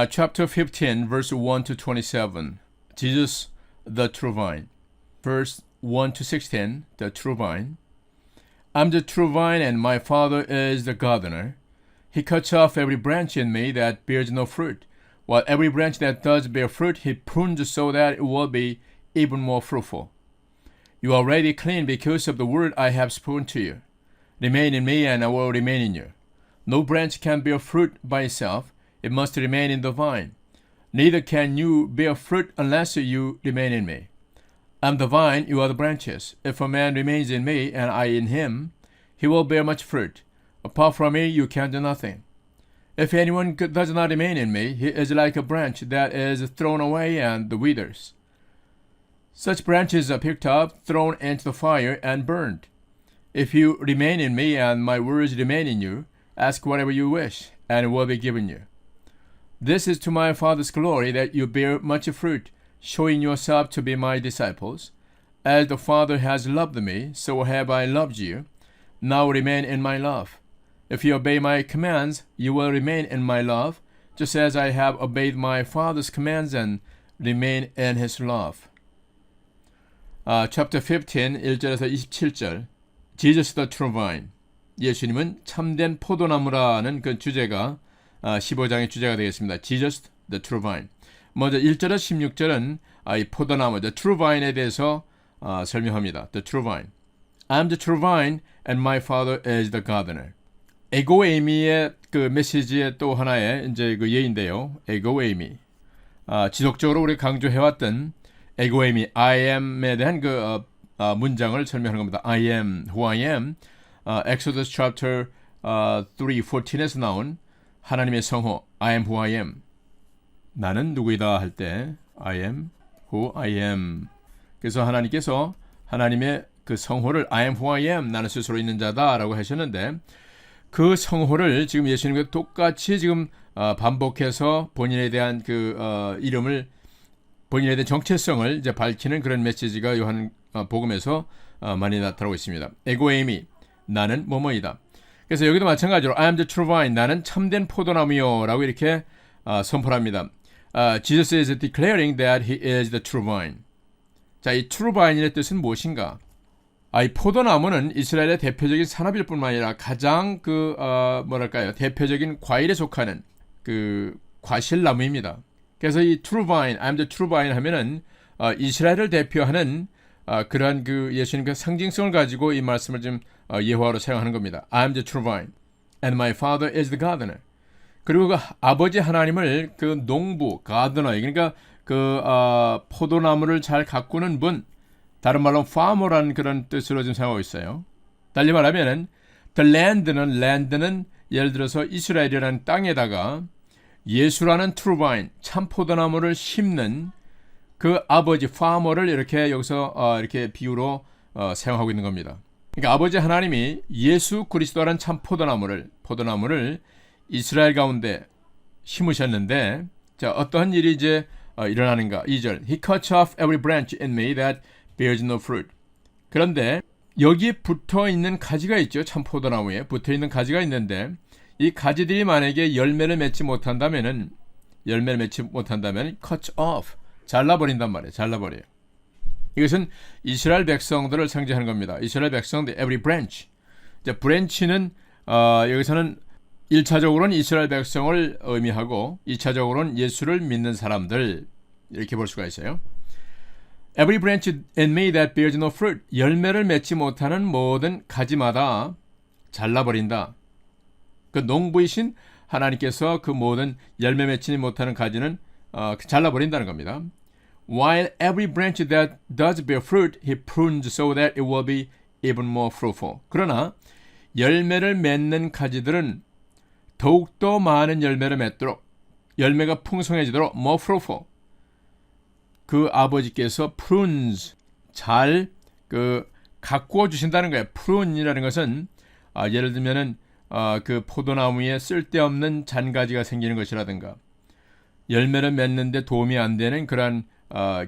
chapter 15, verse 1 to 27. Jesus, the true vine. Verse 1 to 16, the true vine. I'm the true vine, and my Father is the gardener. He cuts off every branch in me that bears no fruit, while every branch that does bear fruit, he prunes so that it will be even more fruitful. You are already clean because of the word I have spoken to you. Remain in me, and I will remain in you. No branch can bear fruit by itself. It must remain in the vine. Neither can you bear fruit unless you remain in me. I'm the vine, you are the branches. If a man remains in me, and I in him, he will bear much fruit. Apart from me, you can do nothing. If anyone does not remain in me, he is like a branch that is thrown away and withers. Such branches are picked up, thrown into the fire, and burned. If you remain in me, and my words remain in you, ask whatever you wish, and it will be given you. This is to my Father's glory, that you bear much fruit, showing yourself to be my disciples. As the Father has loved me, so have I loved you. Now remain in my love. If you obey my commands, you will remain in my love, just as I have obeyed my Father's commands and remain in his love. Chapter 15, 1절에서 27절. Jesus the true vine. 예수님은 참된 포도나무라는 그 주제가 15장의 주제가 되겠습니다. Jesus the true vine. 먼저 1절에서 16절은 이 포도나무, the true vine에 대해서 설명합니다. The true vine. I'm the true vine, and my Father is the gardener. 에고 에이미의 그 메시지의 또 하나의 이제 그 예인데요. 에고 에이미. 지속적으로 우리 강조해왔던 에고 에이미, I am에 대한 그 문장을 설명하는 겁니다. I am who I am. Exodus chapter 3:14에서 나온 하나님의 성호, I am who I am. 나는 누구이다 할 때 I am who I am. 그래서 하나님께서 하나님의 그 성호를 I am who I am, 나는 스스로 있는 자다라고 하셨는데, 그 성호를 지금 예수님과 똑같이 지금 반복해서 본인에 대한 그 이름을, 본인에 대한 정체성을 이제 밝히는 그런 메시지가 요한 복음에서 많이 나타나고 있습니다. 에고 에이미, 나는 뭐뭐이다. 그래서 여기도 마찬가지로 I am the true vine, 나는 참된 포도나무요 라고 이렇게 선포합니다. Jesus is declaring that he is the true vine. 자, 이 true vine의 뜻은 무엇인가? 이 포도나무는 이스라엘의 대표적인 산업일 뿐만 아니라 가장 대표적인 과일에 속하는 그 과실나무입니다. 그래서 이 true vine, I am the true vine 하면은 이스라엘을 대표하는 그러한 그 예수님의 상징성을 가지고 이 말씀을 좀 예화로 사용하는 겁니다. I am the true vine, and my Father is the gardener. 그리고 그 아버지 하나님을 그 농부, 가드너, 그러니까 그 포도나무를 잘 가꾸는 분, 다른 말로 farmer라는 그런 뜻으로 지금 사용하고 있어요. 달리 말하면은 the land는 예를 들어서 이스라엘이라는 땅에다가 예수라는 true vine, 참 포도나무를 심는 그 아버지 farmer를 이렇게 여기서 이렇게 비유로 사용하고 있는 겁니다. 그러니까 아버지 하나님이 예수 그리스도라는 참 포도나무를 이스라엘 가운데 심으셨는데, 자, 어떠한 일이 이제 일어나는가? 2절. He cuts off every branch in me that bears no fruit. 그런데 여기에 붙어 있는 가지가 있죠. 참 포도나무에 붙어 있는 가지가 있는데, 이 가지들이 만약에 열매를 맺지 못한다면 cuts off, 잘라버린단 말이에요. 잘라버려요. 이것은 이스라엘 백성들을 상징하는 겁니다. 이스라엘 백성들, every branch. 자, branch는 여기서는 1차적으로는 이스라엘 백성을 의미하고 2차적으로는 예수를 믿는 사람들, 이렇게 볼 수가 있어요. Every branch in me that bears no fruit. 열매를 맺지 못하는 모든 가지마다 잘라버린다. 그 농부이신 하나님께서 그 모든 열매 맺지 못하는 가지는 잘라버린다는 겁니다. While every branch that does bear fruit, he prunes so that it will be even more fruitful. 그러나 열매를 맺는 가지들은 더욱더 많은 열매를 맺도록, 열매가 풍성해지도록 more fruitful. 그 아버지께서 prunes, 잘 가꾸어 주신다는 거예요. prune이라는 것은 예를 들면은 그 포도나무에 쓸데없는 잔가지가 생기는 것이라든가, 열매를 맺는데 도움이 안 되는 그러한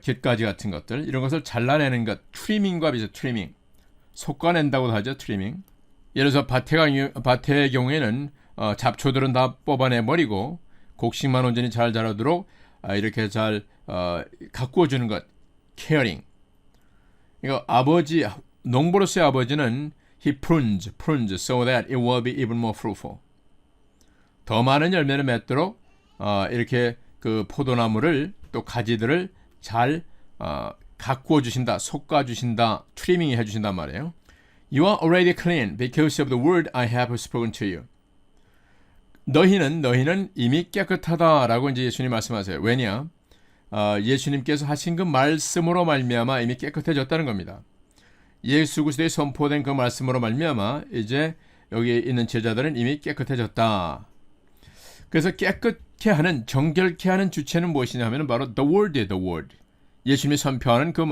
깃가지 같은 것들, 이런 것을 잘라내는 것, 트리밍과 비슷해. 트리밍, 솎아낸다고도 하죠. 트리밍. 예를 들어서 밭의 경우에는 잡초들은 다 뽑아내버리고 곡식만 온전히 잘 자라도록 이렇게 잘 가꾸어 주는 것, caring. 이거 아버지, 농부로서의 아버지는 he prunes so that it will be even more fruitful. 더 많은 열매를 맺도록 이렇게 그 포도나무를 또 가지들을 잘 가꾸어 주신다, 솎아 주신다, 트리밍 해 주신단 말이에요. You are already clean because of the word I have spoken to you. 너희는 이미 깨끗하다라고 이제 예수님 말씀하세요. 왜냐? 예수님께서 하신 그 말씀으로 말미암아 이미 깨끗해졌다는 겁니다. 예수 그리스도의 선포된 그 말씀으로 말미암아 이제 여기 있는 제자들은 이미 깨끗해졌다. 그래서 깨끗게 하는, 정결케 하는 주체는 무엇이냐 하면 바로 the word이에요. the word. 예수님이 선포하는 그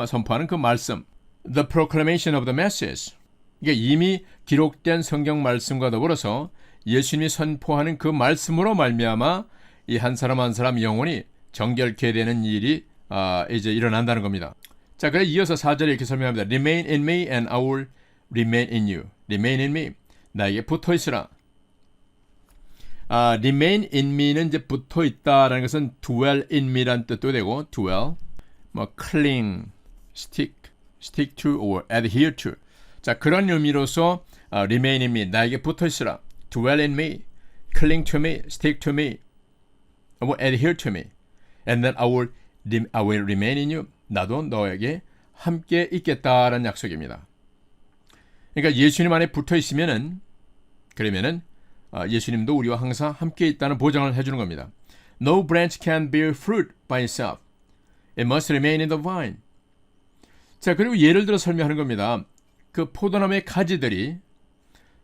말씀. the proclamation of the message. 이게 이미 기록된 성경 말씀과 더불어서 예수님이 선포하는 그 말씀으로 말미암아 이 한 사람 한 사람 영혼이 정결케 되는 일이 이제 일어난다는 겁니다. 자, 그래 이어서 4절에 이렇게 설명합니다. Remain in me and I will remain in you. Remain in me. 나에게 붙어 있으라. Remain in me는 이제 붙어 있다라는 것은 dwell in me란 뜻도 되고 dwell, 뭐 cling, stick to or adhere to. 자, 그런 의미로서 remain in me, 나에게 붙어 있으라. dwell in me, cling to me, stick to me, or adhere to me. And then I will remain in you. 나도 너에게 함께 있겠다라는 약속입니다. 그러니까 예수님 안에 붙어 있으면은 그러면은 예수님도 우리와 항상 함께 있다는 보장을 해주는 겁니다. No branch can bear fruit by itself. It must remain in the vine. 자, 그리고 예를 들어 설명하는 겁니다. 그 포도나무의 가지들이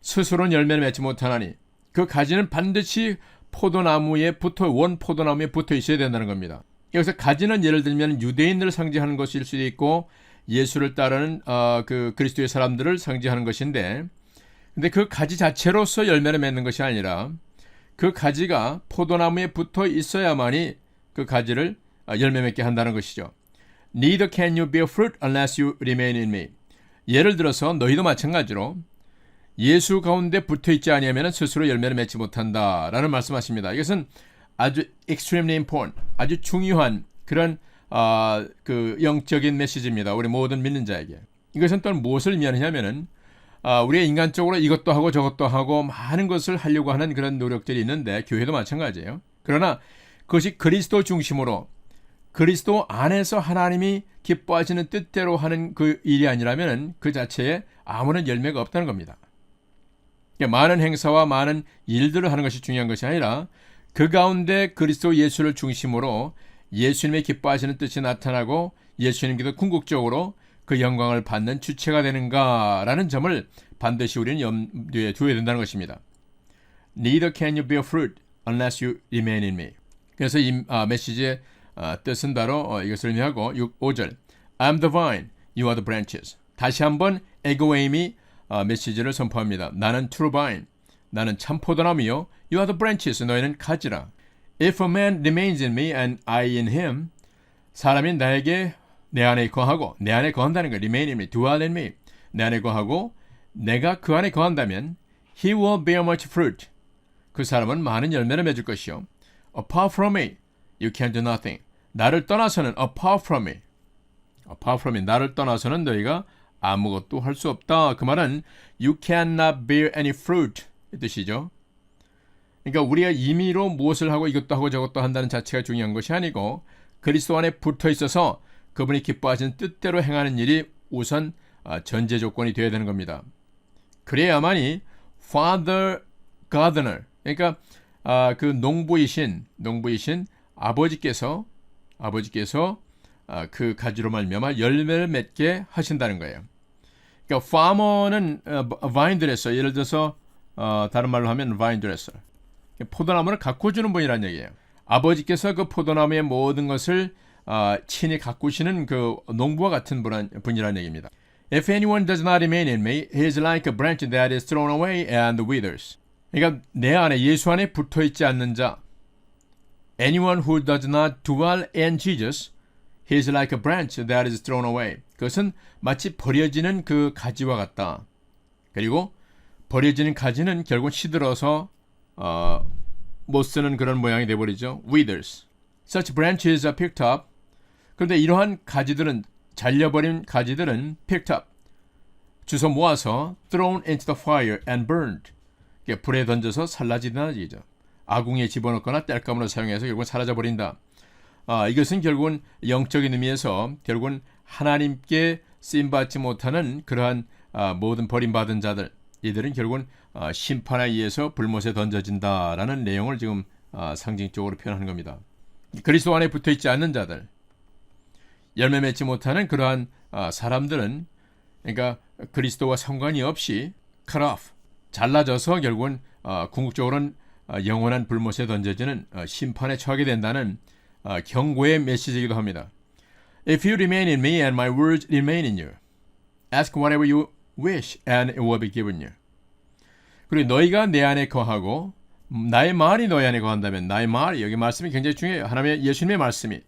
스스로는 열매를 맺지 못하나니 그 가지는 반드시 원 포도나무에 붙어 있어야 된다는 겁니다. 여기서 가지는 예를 들면 유대인들을 상징하는 것일 수도 있고 예수를 따르는 그 그리스도의 사람들을 상징하는 것인데, 근데 그 가지 자체로서 열매를 맺는 것이 아니라 그 가지가 포도나무에 붙어 있어야만이 그 가지를 열매 맺게 한다는 것이죠. Neither can you bear fruit unless you remain in me. 예를 들어서 너희도 마찬가지로 예수 가운데 붙어 있지 아니하면 스스로 열매를 맺지 못한다라는 말씀하십니다. 이것은 아주 extremely important, 아주 중요한 그런 그 영적인 메시지입니다. 우리 모든 믿는 자에게. 이것은 또 무엇을 의미하냐면은 우리가 인간적으로 이것도 하고 저것도 하고 많은 것을 하려고 하는 그런 노력들이 있는데 교회도 마찬가지예요. 그러나 그것이 그리스도 중심으로 그리스도 안에서 하나님이 기뻐하시는 뜻대로 하는 그 일이 아니라면 그 자체에 아무런 열매가 없다는 겁니다. 많은 행사와 많은 일들을 하는 것이 중요한 것이 아니라 그 가운데 그리스도 예수를 중심으로 예수님의 기뻐하시는 뜻이 나타나고 예수님께서 궁극적으로 그 영광을 받는 주체가 되는가라는 점을 반드시 우리는 염두에 두어야 된다는 것입니다. Neither can you bear fruit unless you remain in me. 그래서 이 메시지의 뜻은 바로 이것을 의미하고 5절 I'm the vine, you are the branches. 다시 한번 에고에임이 메시지를 선포합니다. 나는 true vine, 나는 참 포도나무요. You are the branches, 너희는 가지라. If a man remains in me and I in him, 사람이 내 안에 거하고, 내 안에 거한다는 거, remain in me, dwell in me, 내 안에 거하고 내가 그 안에 거한다면 he will bear much fruit. 그 사람은 많은 열매를 맺을 것이요. Apart from me, you can do nothing. 나를 떠나서는 apart from me, 나를 떠나서는 너희가 아무것도 할 수 없다. 그 말은 you cannot bear any fruit 이 뜻이죠. 그러니까 우리가 임의로 무엇을 하고 이것도 하고 저것도 한다는 자체가 중요한 것이 아니고 그리스도 안에 붙어 있어서 그분이 기뻐하시는 뜻대로 행하는 일이 우선 전제 조건이 되어야 되는 겁니다. 그래야만이 Father Gardener, 그러니까 그 농부이신 아버지께서 그 가지로 말미암아 열매를 맺게 하신다는 거예요. 그러니까 farmer는 vine dresser, 예를 들어서 다른 말로 하면 vine dresser, 포도나무를 가꾸어주는 분이라는 얘기예요. 아버지께서 그 포도나무의 모든 것을 친히 가꾸시는 그 농부와 같은 분이라는 얘기입니다. If anyone does not remain in me, he is like a branch that is thrown away and withers. 그러니까 내 안에 예수 안에 붙어 있지 않는 자, anyone who does not dwell in Jesus, he is like a branch that is thrown away. 그것은 마치 버려지는 그 가지와 같다. 그리고 버려지는 가지는 결국 시들어서 못 쓰는 그런 모양이 돼버리죠. withers. Such branches are picked up. 그런데 이러한 가지들은 잘려버린 가지들은 picked up. 주워 모아서 thrown into the fire and burned. 불에 던져서 살라진다는 얘기죠. 아궁이에 집어넣거나 땔감으로 사용해서 결국은 사라져버린다. 이것은 결국은 영적인 의미에서 결국은 하나님께 쓰임받지 못하는 그러한 모든 버림받은 자들, 이들은 결국은 심판에 의해서 불못에 던져진다라는 내용을 지금 상징적으로 표현하는 겁니다. 그리스도 안에 붙어있지 않는 자들, 열매 맺지 못하는 그러한 사람들은, 그러니까 그리스도와 상관이 없이 cut off, 잘라져서 결국은 궁극적으로는 영원한 불못에 던져지는 심판에 처하게 된다는 경고의 메시지이기도 합니다. If you remain in me and my words remain in you, ask whatever you wish and it will be given you. 그리고 너희가 내 안에 거하고 나의 말이 너희 안에 거한다면, 나의 말이, 여기 말씀이 굉장히 중요해요. 예수님의 말씀이,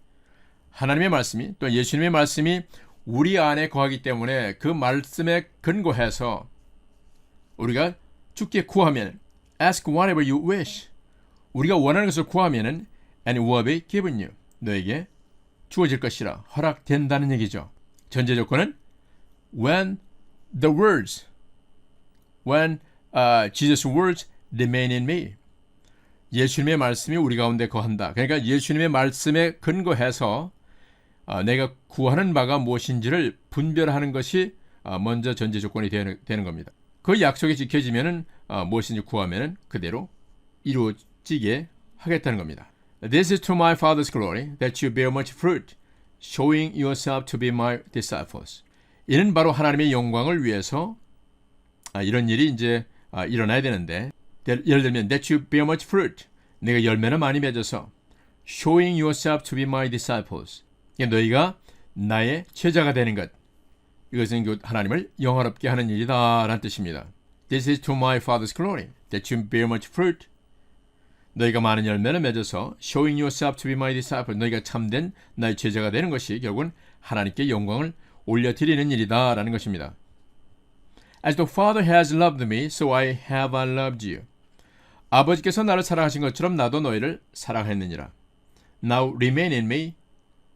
하나님의 말씀이, 또 예수님의 말씀이 우리 안에 거하기 때문에 그 말씀에 근거해서 우리가 주께 구하면, ask whatever you wish, 우리가 원하는 것을 구하면은 and it will be given you, 너에게 주어질 것이라, 허락된다는 얘기죠. 전제 조건은 when Jesus' words remain in me, 예수님의 말씀이 우리 가운데 거한다. 그러니까 예수님의 말씀에 근거해서 내가 구하는 바가 무엇인지를 분별하는 것이 먼저 전제 조건이 되는 겁니다. 그 약속이 지켜지면은 무엇인지 구하면은 그대로 이루어지게 하겠다는 겁니다. This is to my Father's glory that you bear much fruit, showing yourself to be my disciples. 이는 바로 하나님의 영광을 위해서 이런 일이 이제 일어나야 되는데, 예를 들면 that you bear much fruit, 내가 열매를 많이 맺어서 showing yourself to be my disciples, 너희가 나의 제자가 되는 것, 이것은 하나님을 영화롭게 하는 일이다 라는 뜻입니다. This is to my Father's glory that you bear much fruit, 너희가 많은 열매를 맺어서 showing yourself to be my disciple, 너희가 참된 나의 제자가 되는 것이 결국은 하나님께 영광을 올려드리는 일이다 라는 것입니다. As the Father has loved me, so I have loved you. 아버지께서 나를 사랑하신 것처럼 나도 너희를 사랑했느니라. Now remain in me,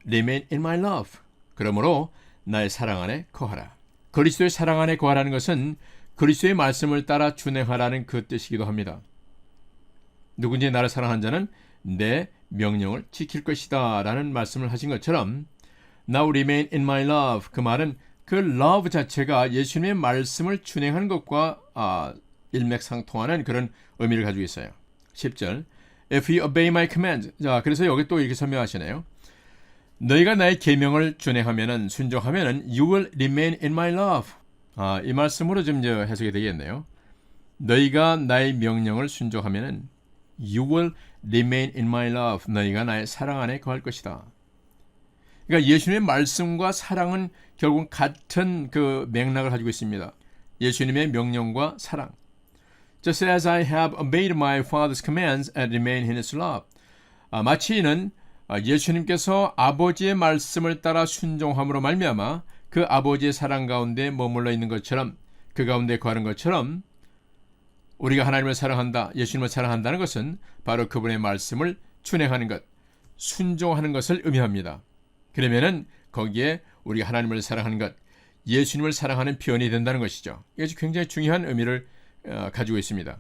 remain in my love. 그러므로 나의 사랑 안에 거하라. 그리스도의 사랑 안에 거하라는 것은 그리스도의 말씀을 따라 준행하라는 그 뜻이기도 합니다. 누군지 나를 사랑한 자는 내 명령을 지킬 것이다 라는 말씀을 하신 것처럼 Now remain in my love, 그 말은 그 love 자체가 예수님의 말씀을 준행하는 것과 일맥상통하는 그런 의미를 가지고 있어요. 10절 If you obey my command, 자, 그래서 여기 또 이렇게 설명하시네요. 너희가 나의 계명을 준행하면은, 순종하면은 you will remain in my love. 이 말씀으로 좀 해석이 되겠네요. 너희가 나의 명령을 순종하면은 you will remain in my love. 너희가 나의 사랑 안에 거할 것이다. 그러니까 예수님의 말씀과 사랑은 결국 같은 그 맥락을 가지고 있습니다. 예수님의 명령과 사랑. Just as I have obeyed my Father's commands and remain in His love. 마치 이는 예수님께서 아버지의 말씀을 따라 순종함으로 말미암아 그 아버지의 사랑 가운데 머물러 있는 것처럼, 그 가운데 거하는 것처럼 우리가 하나님을 사랑한다, 예수님을 사랑한다는 것은 바로 그분의 말씀을 준행하는 것, 순종하는 것을 의미합니다. 그러면은 거기에 우리가 하나님을 사랑하는 것, 예수님을 사랑하는 표현이 된다는 것이죠. 이것이 굉장히 중요한 의미를 가지고 있습니다.